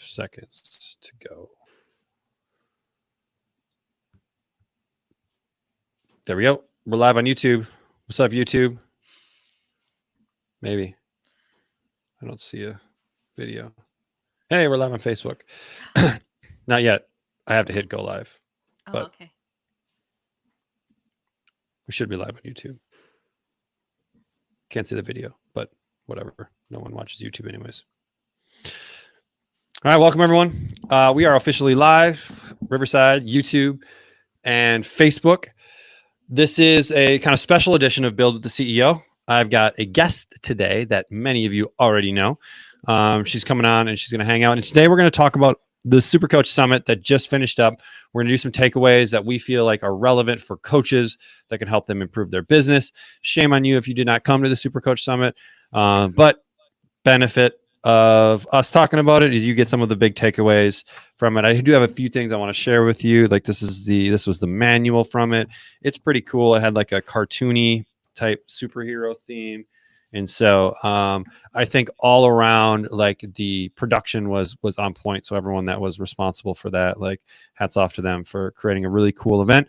seconds to go. There we go. We're live on YouTube. What's up, YouTube? Maybe. I don't see a video. Hey, we're live on Facebook. Not yet. I have to hit go live. Oh, okay. We should be live on YouTube. Can't see the video, but whatever. No one watches YouTube anyways. All right, welcome everyone. We are officially live, Riverside, YouTube, and Facebook. This is a kind of special edition of Build with the CEO. I've got a guest today that many of you already know. She's coming on and she's going to hang out. And today we're going to talk about the Super Coach Summit that just finished up. We're going to do some takeaways that we feel like are relevant for coaches that can help them improve their business. Shame on you if you did not come to the Super Coach Summit, but benefit of us talking about it is you get some of the big takeaways from it. I do have a few things I want to share with you. Like this was the manual from it. It's pretty cool. It had like a cartoony type superhero theme. And so I think all around, like the production was on point. So everyone that was responsible for that, like hats off to them for creating a really cool event.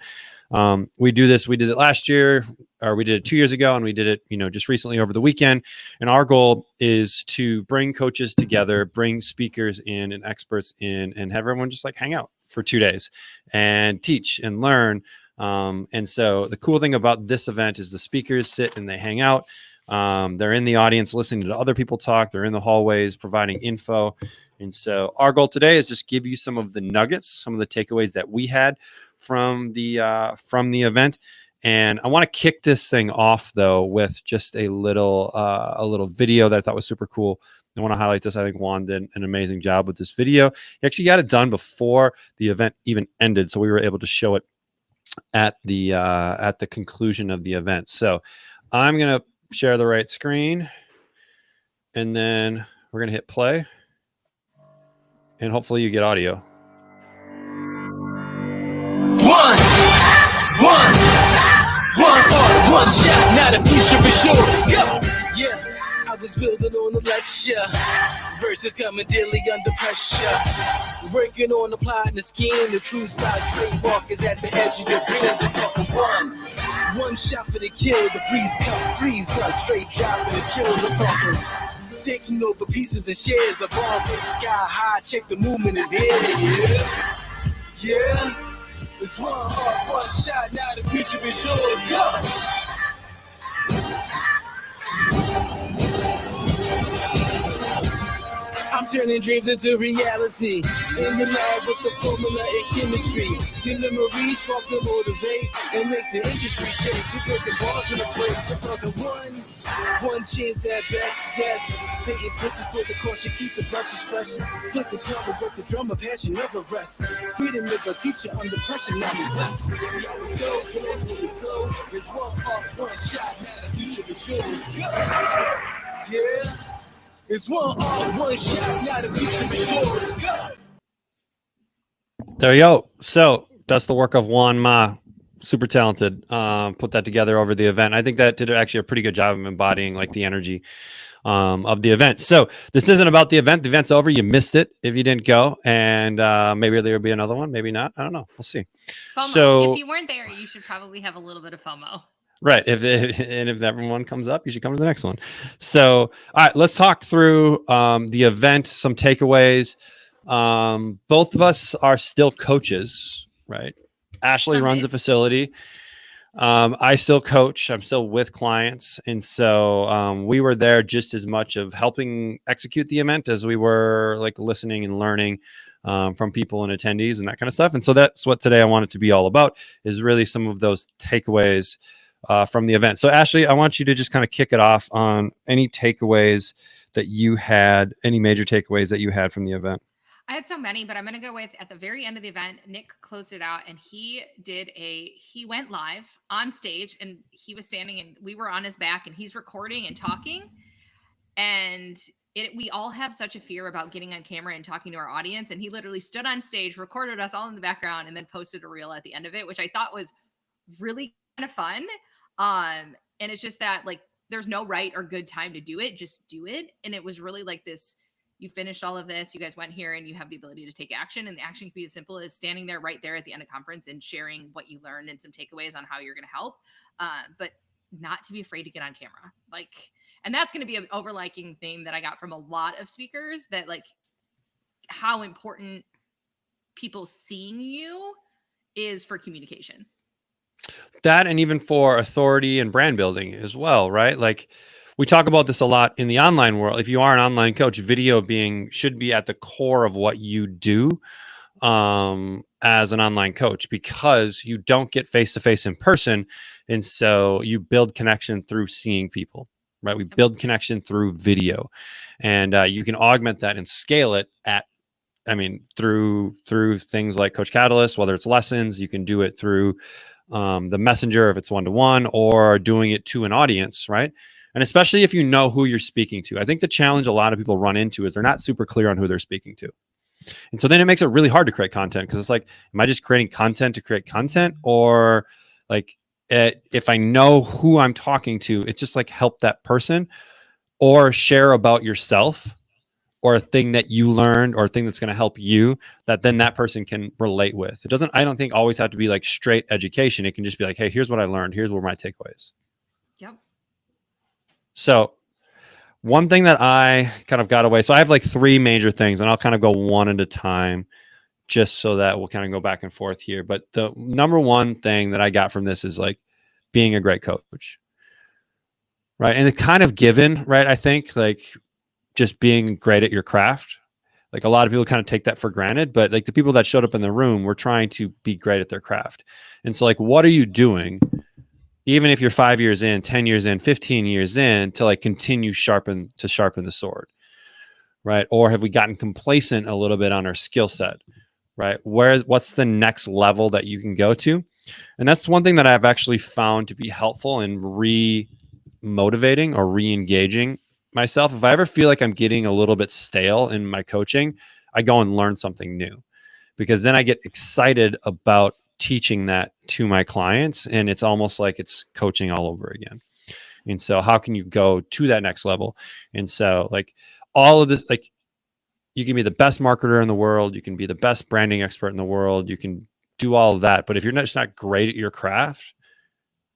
We did it last year, or we did it 2 years ago, and we did it, just recently over the weekend. And our goal is to bring coaches together, bring speakers in and experts in, and have everyone just like hang out for 2 days and teach and learn. And so the cool thing about this event is the speakers sit and they hang out. They're in the audience listening to other people talk. They're in the hallways providing info. And so our goal today is just give you some of the nuggets, some of the takeaways that we had from the event. And I want to kick this thing off though with just a little video that I thought was super cool. I want to highlight this. I think Juan did an amazing job with this video. He actually got it done before the event even ended, so we were able to show it at the conclusion of the event. So I'm gonna share the right screen, and then we're gonna hit play, and hopefully you get audio. One shot, not a future for sure. Let's go. Yeah, I was building on the lecture. Verses coming daily under pressure. Working on the plot and the scheme. The true style trademark is at the edge of your dreams. I'm talking one shot for the kill. The breeze come freeze up. Straight dropping the chills. I'm talking taking over pieces and shares of all big sky high. Check the movement is here. Yeah. It's one heart, one shot, now the future is yours. Go! I'm turning dreams into reality. In the lab with the formula and chemistry. Your memories spark to motivate and make the industry shake. We put the bars in the brakes. I'm talking one chance at best, yes. Painting pictures for the culture, keep the brushes fresh. Flip the cover, work the drummer, passion never rests. Freedom is a teacher under pressure, now we blessed. See, I was so good for the glow. There's one heart, one shot, now the future is yours. Go! Yeah. It's one heart, one shot, now the future is yours. Go! There you go. So that's the work of Juan Ma. Super talented. Put that together over the event. I think that did actually a pretty good job of embodying like the energy of the event. So this isn't about the event. The event's over. You missed it if you didn't go, and maybe there will be another one. Maybe not. I don't know. We'll see. FOMO. So if you weren't there, you should probably have a little bit of FOMO. Right. If everyone comes up, you should come to the next one. So, all right, let's talk through the event, some takeaways. Both of us are still coaches, right? Ashley runs a facility. I still coach. I'm still with clients. And so we were there just as much of helping execute the event as we were like listening and learning from people and attendees and that kind of stuff. And so that's what today I want it to be all about, is really some of those takeaways from the event. So Ashley, I want you to just kind of kick it off on any takeaways that you had, any major takeaways that you had from the event. I had so many, but I'm going to go with at the very end of the event, Nick closed it out and he went live on stage and he was standing and we were on his back and he's recording and talking. And we all have such a fear about getting on camera and talking to our audience. And he literally stood on stage, recorded us all in the background, and then posted a reel at the end of it, which I thought was really kind of fun. And it's just that like, there's no right or good time to do it. Just do it. And it was really like this you finished all of this, you guys went here and you have the ability to take action. And the action can be as simple as standing there right there at the end of conference and sharing what you learned and some takeaways on how you're going to help. But not to be afraid to get on camera. Like, and that's going to be an overliking theme that I got from a lot of speakers, that like how important people seeing you is for communication. That, and even for authority and brand building as well, right? Like we talk about this a lot in the online world. If you are an online coach, video should be at the core of what you do as an online coach, because you don't get face-to-face in person. And so you build connection through seeing people, right? We build connection through video, and you can augment that and scale it through things like Coach Catalyst, whether it's lessons. You can do it through the messenger if it's one-to-one, or doing it to an audience, right? And especially if you know who you're speaking to. I think the challenge a lot of people run into is they're not super clear on who they're speaking to. And so then it makes it really hard to create content, because it's like, am I just creating content to create content? Or like, if I know who I'm talking to, it's just like help that person, or share about yourself, or a thing that you learned, or a thing that's going to help you that then that person can relate with. It doesn't, I don't think, always have to be like straight education. It can just be like, hey, here's what I learned. Here's what my takeaways. Yep. So one thing that I kind of got away. So I have like 3 major things, and I'll kind of go one at a time just so that we'll kind of go back and forth here. But the number one thing that I got from this is like being a great coach, right? And it's kind of given, right? I think like just being great at your craft. Like a lot of people kind of take that for granted, but like the people that showed up in the room were trying to be great at their craft. And so like, what are you doing, even if you're 5 years in, 10 years in, 15 years in, to like continue sharpen the sword, right? Or have we gotten complacent a little bit on our skill set, right? What's the next level that you can go to? And that's one thing that I've actually found to be helpful in re-motivating or re-engaging myself. If I ever feel like I'm getting a little bit stale in my coaching, I go and learn something new, because then I get excited about teaching that to my clients, and it's almost like it's coaching all over again. And so how can you go to that next level? And so like all of this, like you can be the best marketer in the world, you can be the best branding expert in the world, you can do all of that, but if you're just not great at your craft,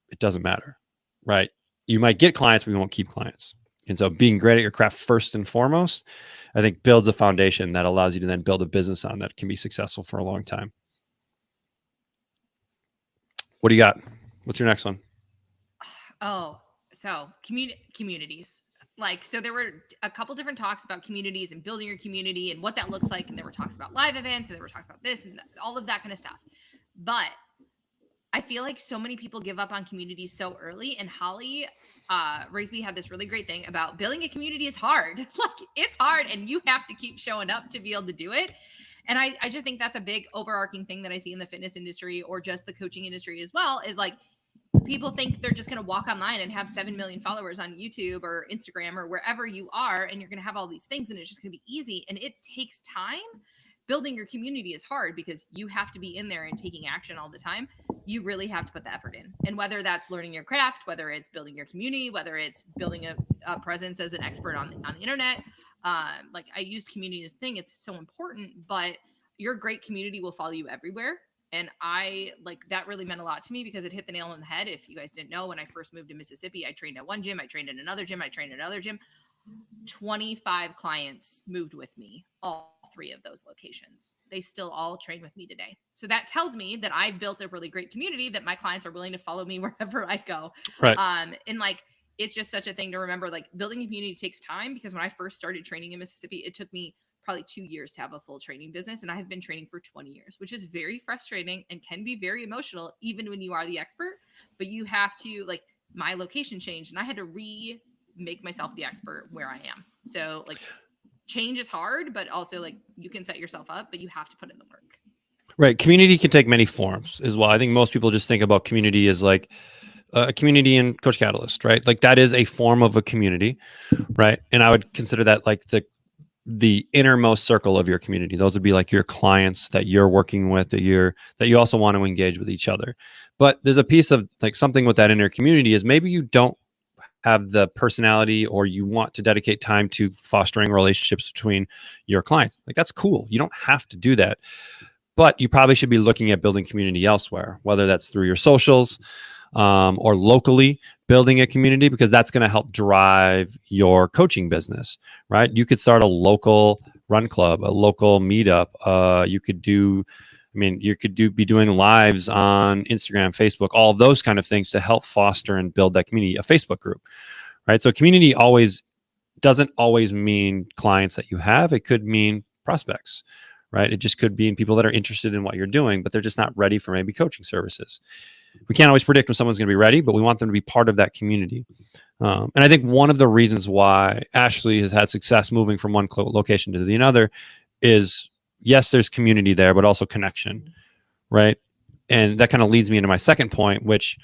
it doesn't matter, right? You might get clients, but you won't keep clients. And so being great at your craft first and foremost, I think builds a foundation that allows you to then build a business on that can be successful for a long time. What do you got? What's your next one? Oh, so communities. Like, so there were a couple different talks about communities and building your community and what that looks like. And there were talks about live events, and there were talks about this and all of that kind of stuff. But I feel like so many people give up on communities so early. And Holly Raisby had this really great thing about building a community is hard. Like, it's hard, and you have to keep showing up to be able to do it. And I just think that's a big overarching thing that I see in the fitness industry, or just the coaching industry as well, is like people think they're just going to walk online and have 7 million followers on YouTube or Instagram or wherever you are, and you're going to have all these things and it's just going to be easy. And it takes time. Building your community is hard because you have to be in there and taking action all the time. You really have to put the effort in. And whether that's learning your craft, whether it's building your community, whether it's building a presence as an expert on the internet, like I used community as a thing. It's so important, but your great community will follow you everywhere. And I like that really meant a lot to me because it hit the nail on the head. If you guys didn't know, when I first moved to Mississippi, I trained at one gym, I trained in another gym, I trained in another gym. 25 clients moved with me, all 3 of those locations. They still all train with me today. So that tells me that I built a really great community, that my clients are willing to follow me wherever I go. Right. And like, it's just such a thing to remember, like building a community takes time, because when I first started training in Mississippi, it took me probably 2 years to have a full training business. And I have been training for 20 years, which is very frustrating and can be very emotional, even when you are the expert. But you have to, like, my location changed and I had to make myself the expert where I am. So like change is hard, but also like you can set yourself up, but you have to put in the work. Right. Community can take many forms as well. I think most people just think about community as like a community in Coach Catalyst, right? Like that is a form of a community, right? And I would consider that like the innermost circle of your community. Those would be like your clients that you're working with, that you also want to engage with each other. But there's a piece of like something with that inner community is maybe you don't have the personality or you want to dedicate time to fostering relationships between your clients. Like, that's cool. You don't have to do that, but you probably should be looking at building community elsewhere, whether that's through your socials or locally building a community, because that's going to help drive your coaching business, right? You could start a local run club, a local meetup. You could be doing lives on Instagram, Facebook, all of those kind of things to help foster and build that community, a Facebook group, right? So community doesn't always mean clients that you have. It could mean prospects, right? It just could be people that are interested in what you're doing, but they're just not ready for maybe coaching services. We can't always predict when someone's going to be ready, but we want them to be part of that community. And I think one of the reasons why Ashley has had success moving from one location to the other is, yes, there's community there, but also connection, right? And that kind of leads me into my second point, which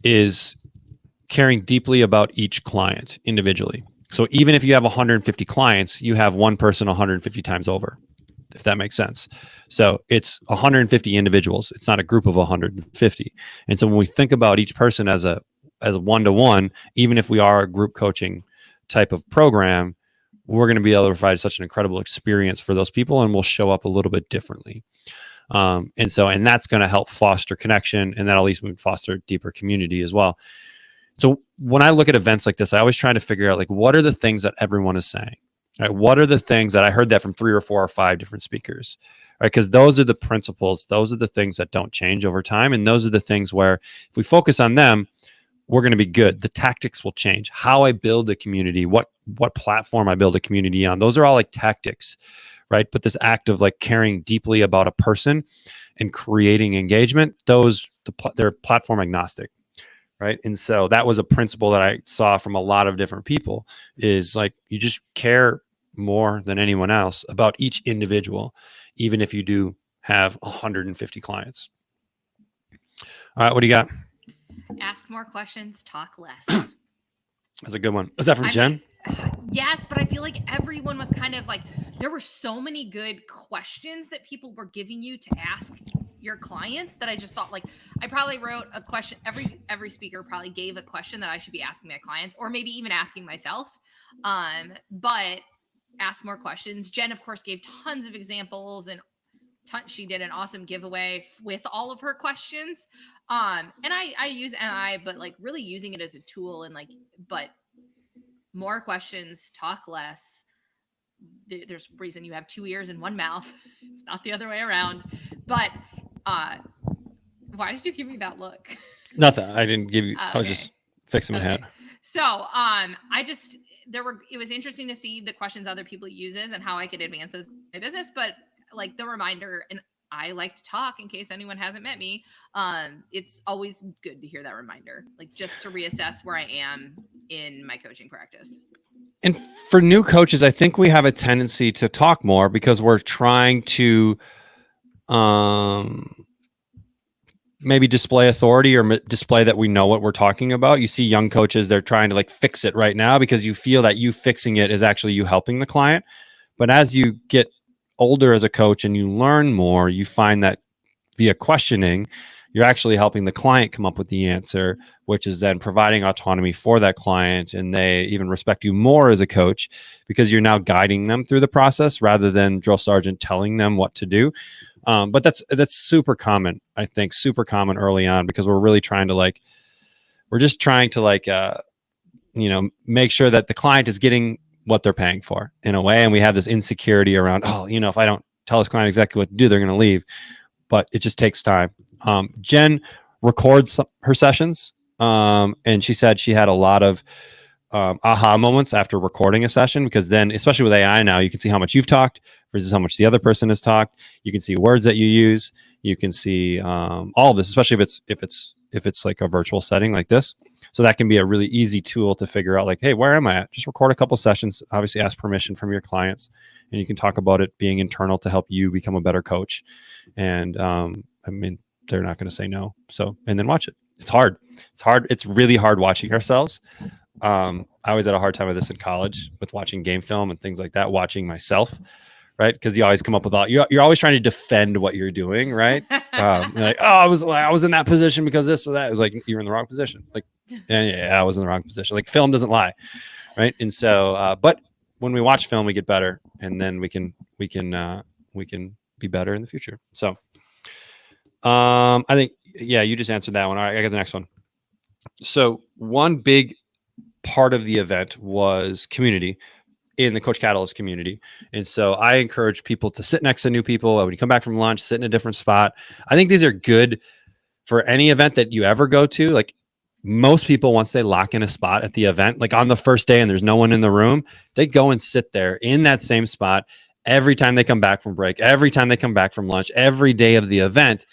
is caring deeply about each client individually. So even if you have 150 clients, you have one person 150 times over, if that makes sense. So it's 150 individuals. It's not a group of 150. And so when we think about each person as a one-to-one, even if we are a group coaching type of program, we're going to be able to provide such an incredible experience for those people, and we'll show up a little bit differently. And that's going to help foster connection, and that'll at least foster deeper community as well. So when I look at events like this, I always try to figure out, like, what are the things that everyone is saying? Right? What are the things that I heard that from 3 or 4 or 5 different speakers? Right? Because those are the principles. Those are the things that don't change over time. And those are the things where if we focus on them, we're going to be good. The tactics will change. How I build a community, what platform I build a community on, those are all like tactics, right? But this act of like caring deeply about a person and creating engagement, they're platform agnostic, right? And so that was a principle that I saw from a lot of different people, is like, you just care more than anyone else about each individual, even if you do have 150 clients. All right, what do you got? Ask more questions, talk less. That's a good one. Was that from Jen? Yes, but I feel like everyone was kind of like, there were so many good questions that people were giving you to ask your clients that I just thought, like, I probably wrote a question. Every speaker probably gave a question that I should be asking my clients, or maybe even asking myself. But ask more questions. Jen, of course, gave tons of examples, and she did an awesome giveaway with all of her questions. And I use NI, but like really using it as a tool, and like, but more questions, talk less. There's a reason you have 2 ears and 1 mouth. It's not the other way around. But why did you give me that look? Nothing. I didn't give you. I was just fixing my hat. So it was interesting to see the questions other people uses and how I could advance those in my business. But like the reminder, and I like to talk in case anyone hasn't met me. It's always good to hear that reminder, like just to reassess where I am in my coaching practice. And for new coaches, I think we have a tendency to talk more because we're trying to maybe display authority or display that we know what we're talking about. You see young coaches, they're trying to like fix it right now because you feel that you fixing it is actually you helping the client. But as you get older as a coach and you learn more, you find that via questioning, you're actually helping the client come up with the answer, which is then providing autonomy for that client. And they even respect you more as a coach because you're now guiding them through the process rather than drill sergeant telling them what to do. But that's super common, I think, super common early on, because we're really trying to make sure that the client is getting what they're paying for in a way. And we have this insecurity around, if I don't tell this client exactly what to do, they're going to leave. But it just takes time. Jen records her sessions. And she said she had a lot of aha moments after recording a session, because then, especially with AI now, you can see how much you've talked versus how much the other person has talked. You can see words that you use. You can see all of this, especially if it's like a virtual setting like this. So that can be a really easy tool to figure out, like, hey, where am I at? Just record a couple sessions, obviously ask permission from your clients, and you can talk about it being internal to help you become a better coach. And they're not going to say no. So, and then watch it. It's hard. It's really hard watching ourselves. I always had a hard time with this in college with watching game film and things like that, watching myself, right? Because you always come up with you're always trying to defend what you're doing, right? You're like, I was in that position because this or that. It was like, you're in the wrong position. Like, And yeah, I was in the wrong position. Like film doesn't lie, right? And so, but when we watch film, we get better, and then we can be better in the future. So, I think you just answered that one. All right, I got the next one. So one big part of the event was community in the Coach Catalyst community. And so I encourage people to sit next to new people. When you come back from lunch, sit in a different spot. I think these are good for any event that you ever go to. Like most people, once they lock in a spot at the event, like on the first day and there's no one in the room, they go and sit there in that same spot every time they come back from break, every time they come back from lunch, every day of the event.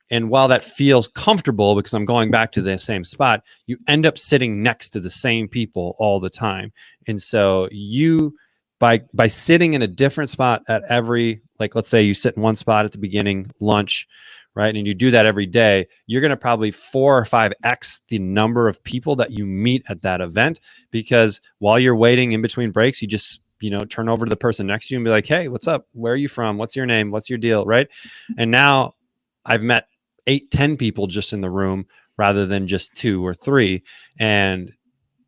And while that feels comfortable because I'm going back to the same spot, you end up sitting next to the same people all the time. And so you, by sitting in a different spot at every, like, let's say you sit in one spot at the beginning, lunch, right? And you do that every day, you're going to probably 4 or 5x the number of people that you meet at that event, because while you're waiting in between breaks, you just, turn over to the person next to you and be like, hey, what's up? Where are you from? What's your name? What's your deal? Right. And now I've met 8-10 people just in the room rather than just 2 or 3. And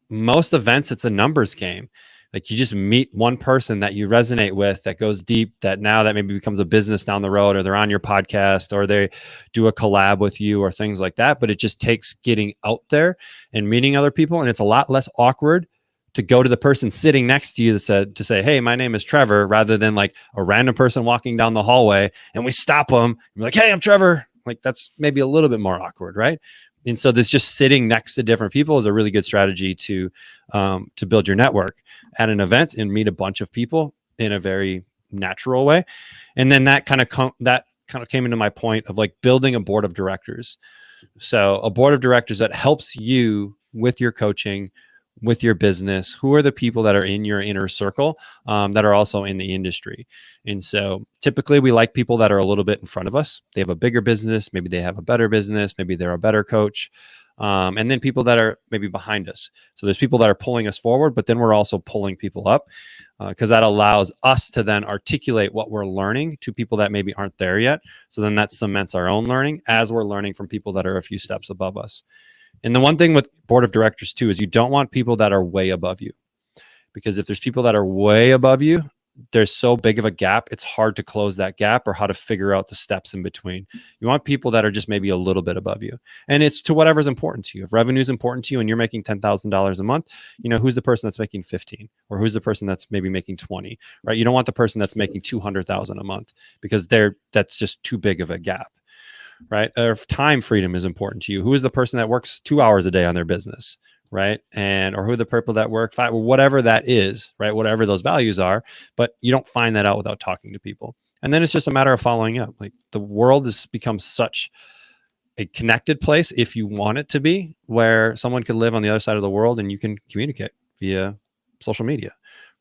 most events, it's a numbers game. Like you just meet one person that you resonate with, that goes deep, that now that maybe becomes a business down the road, or they're on your podcast, or they do a collab with you, or things like that. But it just takes getting out there and meeting other people. And it's a lot less awkward to go to the person sitting next to you to say, hey, my name is Trevor, rather than like a random person walking down the hallway and we stop them. You're like, hey, I'm Trevor. Like that's maybe a little bit more awkward, right? And so this just sitting next to different people is a really good strategy to build your network at an event and meet a bunch of people in a very natural way. And then that kind of came into my point of like building a board of directors. So a board of directors that helps you with your coaching, with your business. Who are the people that are in your inner circle that are also in the industry? And so typically we like people that are a little bit in front of us. They have a bigger business. Maybe they have a better business. Maybe they're a better coach. And then people that are maybe behind us. So there's people that are pulling us forward, but then we're also pulling people up because that allows us to then articulate what we're learning to people that maybe aren't there yet. So then that cements our own learning as we're learning from people that are a few steps above us. And the one thing with board of directors too, is you don't want people that are way above you, because if there's people that are way above you, there's so big of a gap. It's hard to close that gap or how to figure out the steps in between. You want people that are just maybe a little bit above you, and it's to whatever's important to you. If revenue is important to you and you're making $10,000 a month, who's the person that's making 15, or who's the person that's maybe making 20, right? You don't want the person that's making 200,000 a month, because that's just too big of a gap. Right? Or if time freedom is important to you, who is the person that works 2 hours a day on their business, right? Or who are the people that work 5, or whatever that is, right? Whatever those values are, but you don't find that out without talking to people. And then it's just a matter of following up. Like the world has become such a connected place, if you want it to be, where someone could live on the other side of the world and you can communicate via social media,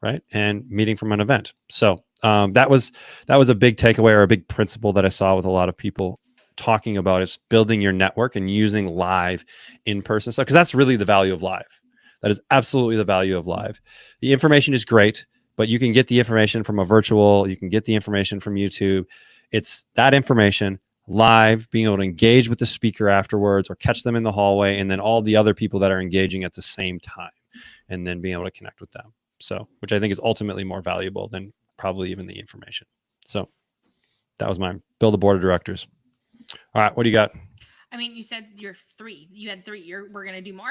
right? And meeting from an event. So that was a big takeaway, or a big principle that I saw with a lot of people talking about, is building your network and using live in-person stuff, because that's really the value of live. That is absolutely the value of live. The information is great, but you can get the information from a virtual, you can get the information from YouTube. It's that information live, being able to engage with the speaker afterwards or catch them in the hallway, and then all the other people that are engaging at the same time, and then being able to connect with them. So, which I think is ultimately more valuable than probably even the information. So that was mine. Build a board of directors. All right, what do you got? I mean, you said you're 3. You had 3. We're gonna do more.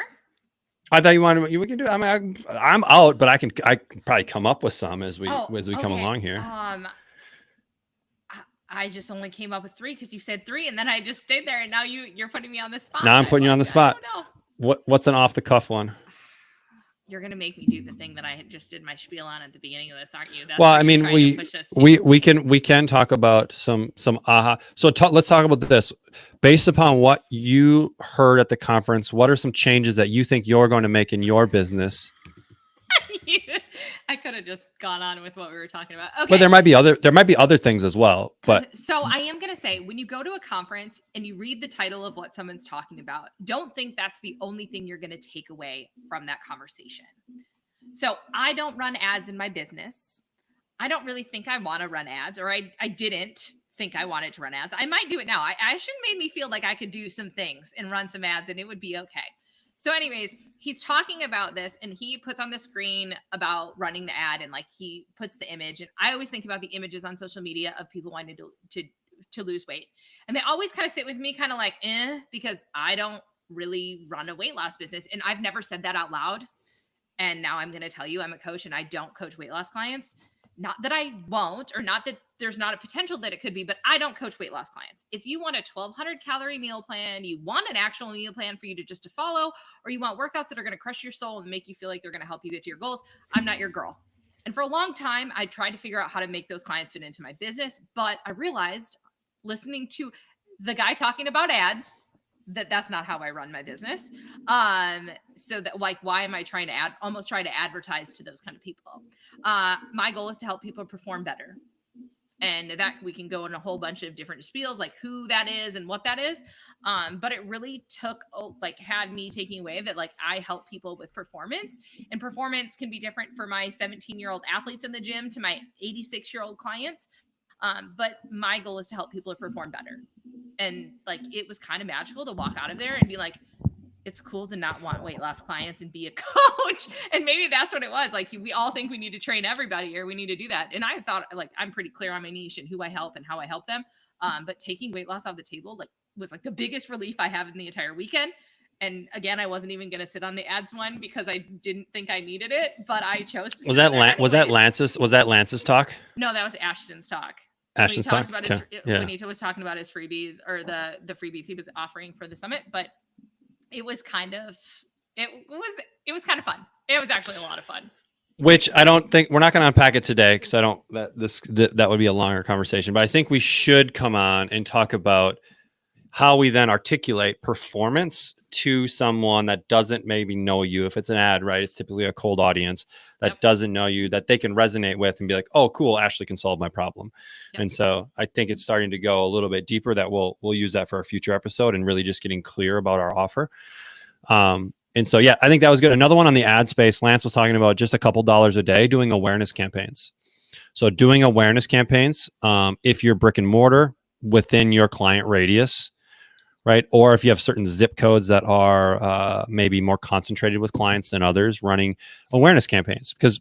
I thought we can do. I mean, I'm out, but I can probably come up with some as we come along here. I just only came up with 3 because you said 3, and then I just stayed there, and now you're putting me on the spot. Now I'm putting you on the spot. I don't know. What's an off the cuff one? You're gonna make me do the thing that I just did my spiel on at the beginning of this, aren't you? That's well, I mean, we can talk about some aha. So let's talk about this. Based upon what you heard at the conference, what are some changes that you think you're going to make in your business? I could have just gone on with what we were talking about. Okay. But there might be other things as well. But so I am going to say, when you go to a conference and you read the title of what someone's talking about, don't think that's the only thing you're going to take away from that conversation. So I don't run ads in my business. I don't really think I want to run ads, or I didn't think I wanted to run ads. I might do it now. Ashton made me feel like I could do some things and run some ads and it would be okay. So anyways, he's talking about this and he puts on the screen about running the ad and like he puts the image. And I always think about the images on social media of people wanting to lose weight. And they always kind of sit with me kind of like, because I don't really run a weight loss business. And I've never said that out loud. And now I'm going to tell you I'm a coach and I don't coach weight loss clients. Not that I won't, or not that there's not a potential that it could be, but I don't coach weight loss clients. If you want a 1,200 calorie meal plan, you want an actual meal plan for you to follow, or you want workouts that are going to crush your soul and make you feel like they're going to help you get to your goals, I'm not your girl. And for a long time, I tried to figure out how to make those clients fit into my business. But I realized listening to the guy talking about ads, that's not how I run my business. So that like, why am I trying to advertise to those kind of people? My goal is to help people perform better. And that we can go in a whole bunch of different spiels, like who that is and what that is. But it really had me taking away that like I help people with performance, and performance can be different for my 17-year-old athletes in the gym to my 86-year-old clients. But my goal is to help people perform better. And like, it was kind of magical to walk out of there and be like, it's cool to not want weight loss clients and be a coach. And maybe that's what it was. Like, we all think we need to train everybody or we need to do that. And I thought like, I'm pretty clear on my niche and who I help and how I help them. But taking weight loss off the table, was the biggest relief I have in the entire weekend. And again, I wasn't even going to sit on the ads one because I didn't think I needed it, but I chose to. Was that Lance's talk? No, that was Ashton's talk. Ashton's talk. When he was talking about his freebies or the freebies he was offering for the summit, but it was kind of kind of fun. It was actually a lot of fun. Which I don't think we're not going to unpack it today because I don't that would be a longer conversation. But I think we should come on and talk about how we then articulate performance to someone that doesn't maybe know you. If it's an ad, right? It's typically a cold audience that doesn't know you, that they can resonate with and be like, oh, cool, Ashley can solve my problem. Yep. And so I think it's starting to go a little bit deeper that we'll use that for a future episode and really just getting clear about our offer. And so, yeah, I think that was good. Another one on the ad space, Lance was talking about just a couple dollars a day doing awareness campaigns. So doing awareness campaigns, if you're brick and mortar within your client radius, right? Or if you have certain zip codes that are maybe more concentrated with clients than others, running awareness campaigns. Because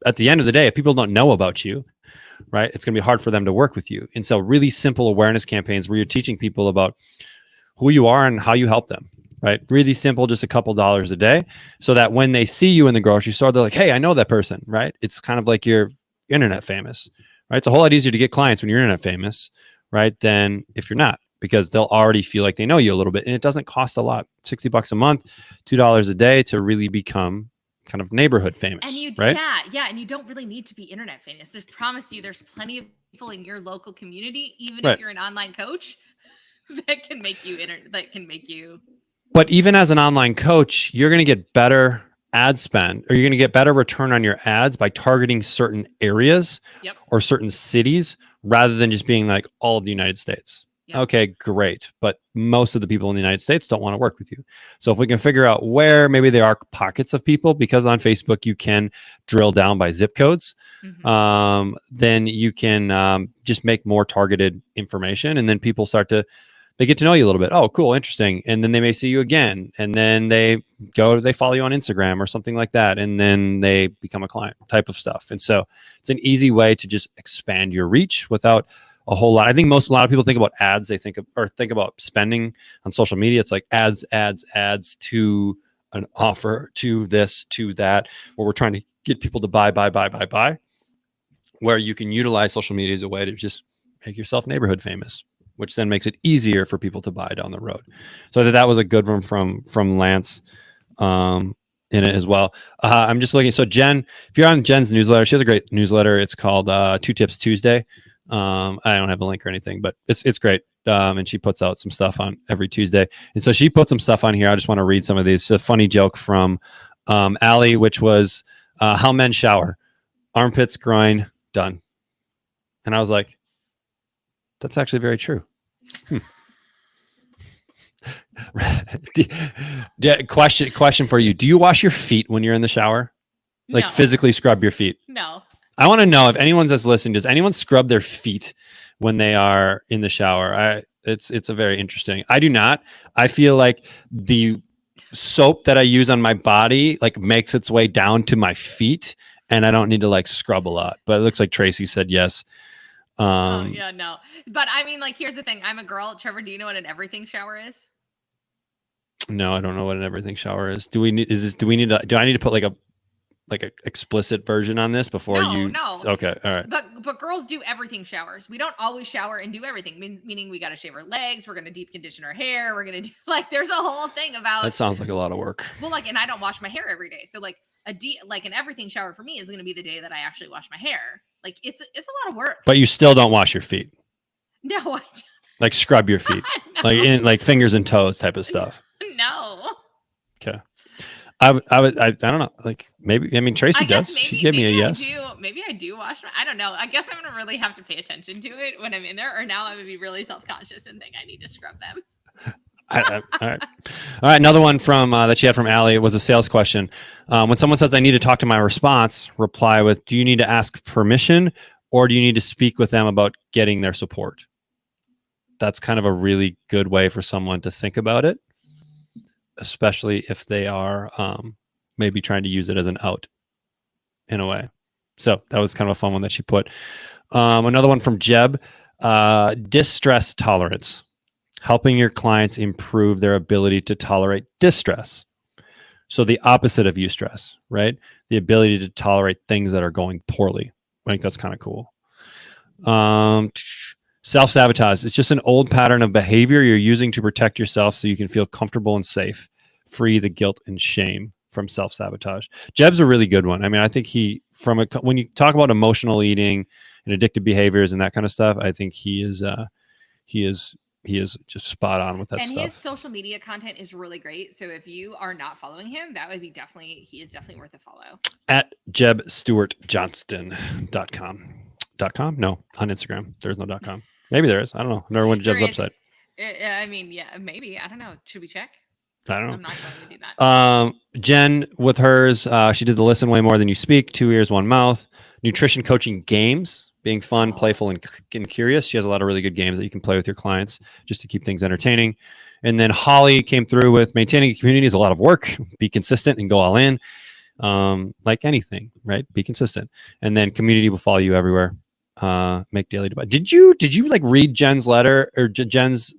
at the end of the day, if people don't know about you, right, it's going to be hard for them to work with you. And so really simple awareness campaigns where you're teaching people about who you are and how you help them, right? Really simple, just a couple dollars a day, so that when they see you in the grocery store, they're like, hey, I know that person, right? It's kind of like you're internet famous, right? It's a whole lot easier to get clients when you're internet famous, right, than if you're not, because they'll already feel like they know you a little bit. And it doesn't cost a lot, $60 a month, $2 a day to really become kind of neighborhood famous, and you, right? Yeah. And you don't really need to be internet famous. There's promise you, there's plenty of people in your local community, even if you're an online coach, that can make you. But even as an online coach, you're going to get better ad spend, or you're going to get better return on your ads by targeting certain areas or certain cities rather than just being like all of the United States. Yep. Okay, great. But most of the people in the United States don't want to work with you. So if we can figure out where maybe there are pockets of people, because on Facebook you can drill down by zip codes, then you can just make more targeted information, and then people they get to know you a little bit. Oh, cool, interesting. And then they may see you again, and then they follow you on Instagram or something like that, and then they become a client type of stuff. And so it's an easy way to just expand your reach without a whole lot. I think a lot of people think about ads. They think about spending on social media. It's like ads to an offer, to this, to that, where we're trying to get people to buy, where you can utilize social media as a way to just make yourself neighborhood famous, which then makes it easier for people to buy down the road. So that was a good one from Lance in it as well. I'm just looking. So Jen, if you're on Jen's newsletter, she has a great newsletter. It's called 2 Tips Tuesday. I don't have a link or anything, but it's great. And she puts out some stuff on every Tuesday. And so she put some stuff on here. I just want to read some of these. It's a funny joke from Allie, which was how men shower: armpits, groin, done. And I was like, that's actually very true. Question for you. Do you wash your feet when you're in the shower? Like physically scrub your feet? No. I want to know if anyone that's listening, does anyone scrub their feet when they are in the shower? It's a very interesting. I do not. I feel like the soap that I use on my body like makes its way down to my feet, and I don't need to like scrub a lot. But it looks like Tracy said yes. Oh yeah, no. But I mean, like, here's the thing. I'm a girl. Trevor, do you know what an everything shower is? No, I don't know what an everything shower is. Do I need to put like a explicit version on this before No, you? no. Okay, all right. But girls do everything showers. We don't always shower and do everything. Meaning we got to shave our legs. We're gonna deep condition our hair. We're gonna do like there's a whole thing about. That sounds like a lot of work. Well, like, and I don't wash my hair every day, so like an everything shower for me is gonna be the day that I actually wash my hair. Like it's a lot of work. But you still don't wash your feet. No, I Like scrub your feet, no. like fingers and toes type of stuff. No. Okay. I don't know. Like maybe, I mean, Tracy I guess does. maybe, She gave me a yes. Maybe I do wash my. I don't know. I guess I'm gonna really have to pay attention to it when I'm in there, or now I'm gonna be really self-conscious and think I need to scrub them. All right. Another one from that she had from Allie was a sales question. When someone says I need to talk to my response, reply with, "Do you need to ask permission, or do you need to speak with them about getting their support?" That's kind of a really good way for someone to think about it, especially if they are maybe trying to use it as an out in a way. So that was kind of a fun one that she put. Another one from Jeb, distress tolerance, helping your clients improve their ability to tolerate distress. So the opposite of eustress, right? The ability to tolerate things that are going poorly. I think that's kind of cool. Self-sabotage. It's just an old pattern of behavior you're using to protect yourself so you can feel comfortable and safe. Free the guilt and shame from self-sabotage. Jeb's a really good one. I mean, I think when you talk about emotional eating and addictive behaviors and that kind of stuff, I think he is just spot on with that stuff. And his social media content is really great. So if you are not following him, that would be he is definitely worth a follow. At JebStewartJohnston.com. No, on Instagram. There's no .com. Maybe there is. I don't know. I've never went to Jeb's website. I mean, yeah, maybe. I don't know. Should we check? I don't know. I'm not going to do that. Jen with hers, she did the listen way more than you speak. 2 ears, 1 mouth. Nutrition coaching games, being fun, playful, and curious. She has a lot of really good games that you can play with your clients just to keep things entertaining. And then Holly came through with maintaining a community is a lot of work. Be consistent and go all in. Like anything, right? Be consistent. And then community will follow you everywhere. Make daily debate. Did you like read Jen's letter or Jen's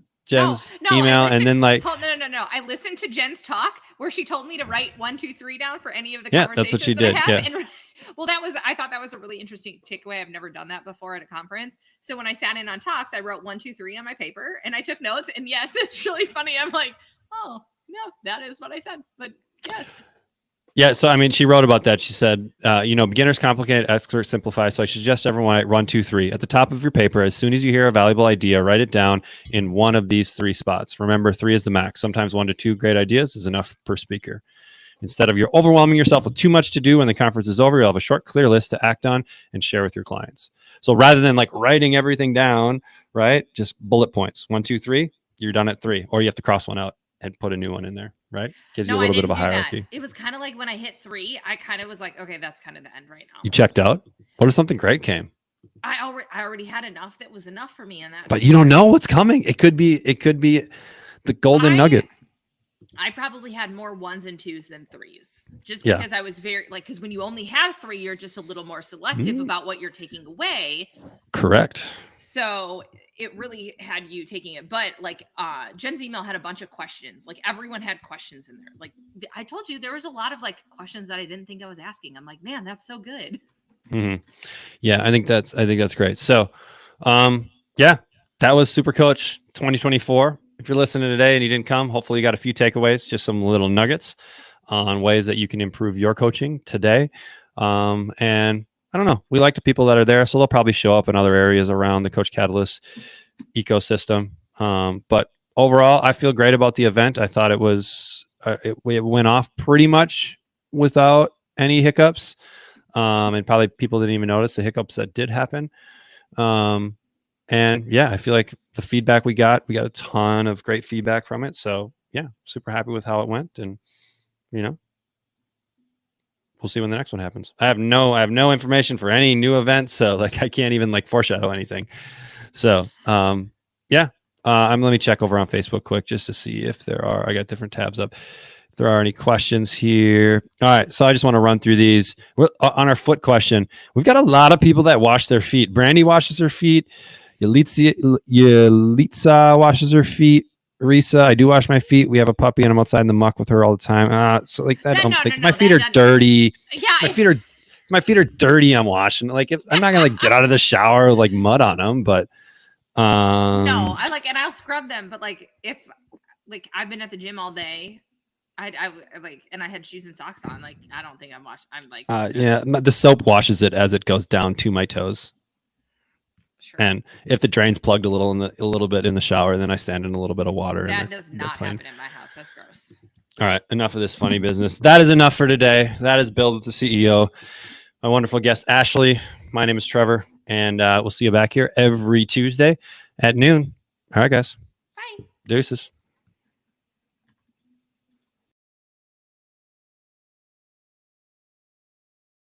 email and then like no. I listened to Jen's talk where she told me to write 1, 2, 3 down for any of the yeah, conversations that's what she that did. I have. Yeah. And, well, I thought that was a really interesting takeaway. I've never done that before at a conference. So when I sat in on talks, I wrote 1, 2, 3 on my paper and I took notes. And yes, it's really funny. I'm like, oh no, that is what I said. But yes. Yeah, so I mean, she wrote about that. She said, beginners complicate, experts simplify. So I suggest everyone write 1, 2, 3 at the top of your paper. As soon as you hear a valuable idea, write it down in one of these 3 spots. Remember, 3 is the max. Sometimes 1 to 2 great ideas is enough per speaker. Instead of you're overwhelming yourself with too much to do when the conference is over, you'll have a short, clear list to act on and share with your clients. So rather than like writing everything down, right, just bullet points. 1, 2, 3, you're done at 3, or you have to cross one out and put a new one in there, right? Gives you a little bit of a hierarchy. It was kind of like when I hit 3, I kind of was like, okay, that's kind of the end right now. You checked out? What if something great came? I already had enough that was enough for me in that. But you don't know what's coming. It could be the golden nugget. I probably had more 1s and 2s than 3s, just because I was because when you only have 3, you're just a little more selective about what you're taking away. Correct. So it really had you taking it. But like Jen's email had a bunch of questions. Like everyone had questions in there. Like I told you, there was a lot of like questions that I didn't think I was asking. I'm like, man, that's so good. Mm-hmm. Yeah, I think that's great. So, that was Super Coach 2024. If you're listening today and you didn't come, hopefully you got a few takeaways, just some little nuggets on ways that you can improve your coaching today. And I don't know, we like the people that are there, so they'll probably show up in other areas around the Coach Catalyst ecosystem. But overall, I feel great about the event. I thought it was, it went off pretty much without any hiccups. And probably people didn't even notice the hiccups that did happen. And yeah, I feel like the feedback we got a ton of great feedback from it. So yeah, super happy with how it went. And, we'll see when the next one happens. I have no information for any new events. So like, I can't even like foreshadow anything. So, let me check over on Facebook quick just to see if I got different tabs up. if there are any questions here. All right, so I just want to run through these. We're, on our foot question, we've got a lot of people that wash their feet. Brandy washes her feet. Yalitza washes her feet. Risa, I do wash my feet. We have a puppy and I'm outside in the muck with her all the time. So like that, my feet are dirty. Yeah, My feet are dirty. I'm washing. Like I'm not gonna like get out of the shower with like mud on them, but no, I like, and I'll scrub them. But like if like I've been at the gym all day, I like, and I had shoes and socks on. Like I don't think I'm washed. I'm like, yeah, the soap washes it as it goes down to my toes. sure. And if the drain's plugged a little bit in the shower, then I stand in a little bit of water. That does not happen in my house. That's gross. All right, enough of this funny business. That is enough for today. That is Build with the CEO. My wonderful guest, Ashley. My name is Trevor, and we'll see you back here every Tuesday at noon. All right, guys. Bye. Deuces.